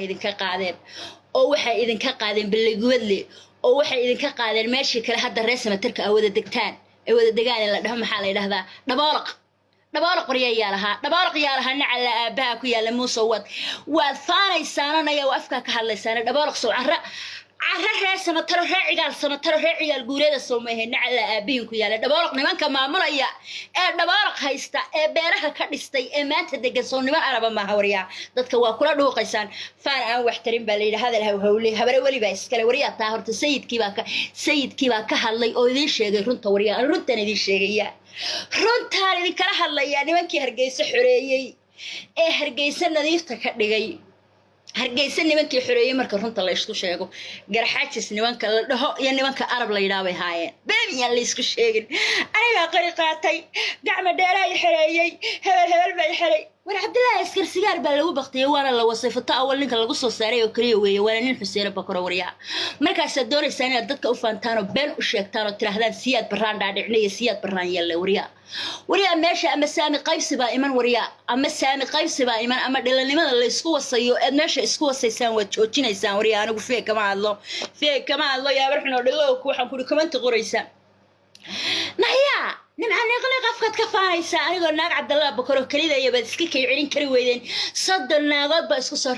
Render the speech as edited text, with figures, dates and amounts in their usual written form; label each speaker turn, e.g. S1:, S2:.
S1: idinka qaadeen oo waxay idinka qaadeen balligwadle oo waxay idinka qaadeen meeshii kale hadda reer samatarka ay wada degtaan ay wada degaan la dhaho maxaa la yiraahdaa dhaboolaq wariyaa lahaa dhaboolaq yaa lahaa nacala aabaha ku yaala muuse waad faanaysaana ayaa afka ka hadlaysaana dhaboolaq soo carra reer samataro reer cigaal guureeda Soomaaliya nacala aabihin ku yaala dhaboolaq nimanka maamulaya ee dhaboolaq haysta ee beeraha ka dhistay ee maanta degan soo niman araba ma hawriya dadka waa kula dhuuqaysan faan aan wax tarin baa la yiraahdaa hawle habare wali baa iskale wariya taa horta sayidkii baa ka hadlay oo idin sheegay runta wariya runtan idin sheegaya runtaan idin kala hadlaya nimankii Hargeysa xoreeyay ee Hargeysa nadiifta ka dhigay Hargeysa nimankii xoreeyay marka runta la isku sheego garaxaajis nimanka la dhaho iyo nimanka arab la yiraahdo haayeen beemiyan la isku sheegin aniga qari qaatay gacma dheeray xoreeyay hebel bay xoreey war Cabdullaahi askar sigaar baa lagu baqtiyay waana la wasifta awal ninka lagu soo saaray oo kaliya weeye waana nin Xuseen Bakar wariya markaas doonaysaan inaad dadka u faantaan oo been u sheegtaan oo tiraahdaan siyaad baraan dhaadhicnay siyaad baraan yalla wariya meesha ama saami qaybsiba iman wariya ama saami qaybsiba iman ama dhilanimada la isku wasayo ee meesha isku wasaysaan waad joojinaysaan wariya anigu feek kama hadlo yaa barxino dhigo ku waxaan ku comment qoraysa naya nimcan naqli qafkad ka faanaysa anigoo naag Cabdullaahi Bakar kaliya bad iska kay celin kari weydeen 30 naagood ba isku soo